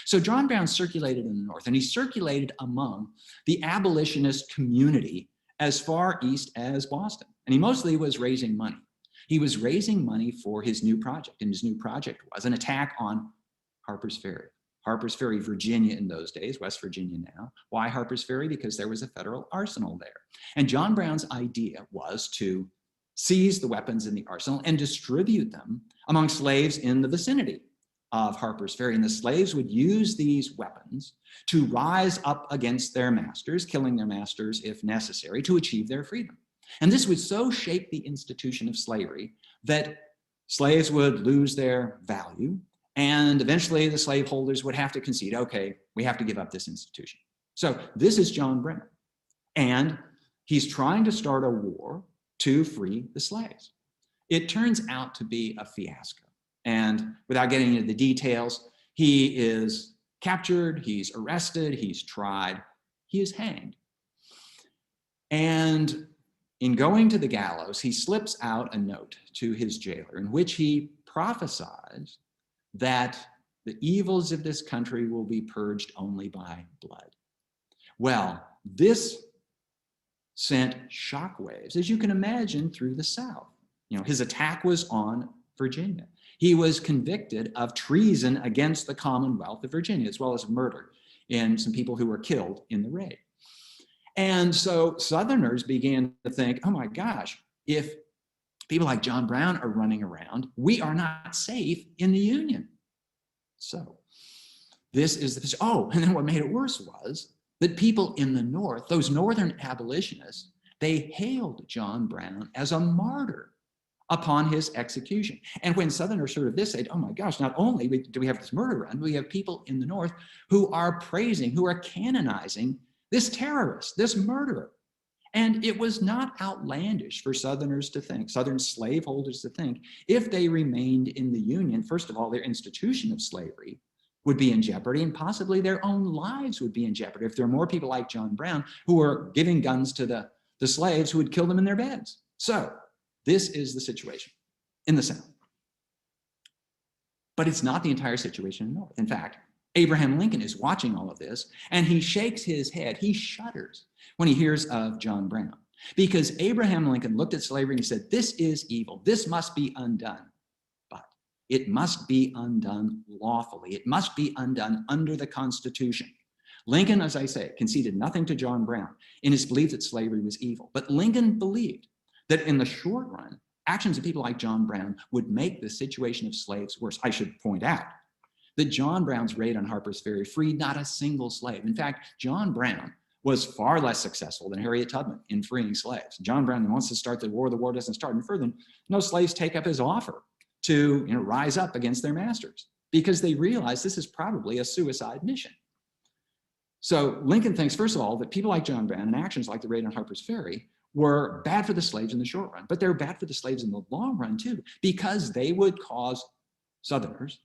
So John Brown circulated in the North, and he circulated among the abolitionist community as far east as Boston. And he mostly was raising money. He was raising money for his new project, and his new project was an attack on Harper's Ferry. Harper's Ferry, Virginia in those days, West Virginia now. Why Harper's Ferry? Because there was a federal arsenal there. And John Brown's idea was to seize the weapons in the arsenal and distribute them among slaves in the vicinity of Harper's Ferry. And the slaves would use these weapons to rise up against their masters, killing their masters if necessary, to achieve their freedom. And this would so shape the institution of slavery that slaves would lose their value, and eventually the slaveholders would have to concede, okay, we have to give up this institution. So this is John Brown, and he's trying to start a war to free the slaves. It turns out to be a fiasco. And without getting into the details, he is captured, he's arrested, he's tried, he is hanged. And in going to the gallows, he slips out a note to his jailer in which he prophesies that the evils of this country will be purged only by blood. Well, this sent shockwaves, as you can imagine, through the South. You know, his attack was on Virginia. He was convicted of treason against the Commonwealth of Virginia, as well as murder in some people who were killed in the raid. And so Southerners began to think, oh my gosh, if people like John Brown are running around, we are not safe in the Union. So this is the, oh, and then what made it worse was that people in the North, those Northern abolitionists, they hailed John Brown as a martyr upon his execution. And when Southerners heard of this, said, oh my gosh, not only do we have this murder run, we have people in the North who are praising, who are canonizing this terrorist, this murderer. And it was not outlandish for Southerners to think, Southern slaveholders to think, if they remained in the Union, first of all, their institution of slavery would be in jeopardy, and possibly their own lives would be in jeopardy if there are more people like John Brown who are giving guns to the slaves who would kill them in their beds. So this is the situation in the South. But it's not the entire situation in the North. In fact, Abraham Lincoln is watching all of this, and he shakes his head, he shudders when he hears of John Brown, because Abraham Lincoln looked at slavery and he said, this is evil, this must be undone, but it must be undone lawfully, it must be undone under the Constitution. Lincoln, as I say, conceded nothing to John Brown in his belief that slavery was evil, but Lincoln believed that in the short run, actions of people like John Brown would make the situation of slaves worse. I should point out that John Brown's raid on Harper's Ferry freed not a single slave. In fact, John Brown was far less successful than Harriet Tubman in freeing slaves. John Brown wants to start the war doesn't start. And further, no slaves take up his offer to rise up against their masters because they realize this is probably a suicide mission. So Lincoln thinks, first of all, that people like John Brown and actions like the raid on Harper's Ferry were bad for the slaves in the short run, but they're bad for the slaves in the long run too, because they would cause Southerners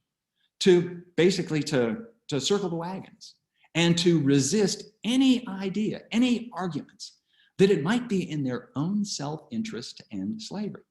to basically to circle the wagons and to resist any idea, any arguments that it might be in their own self-interest to end slavery.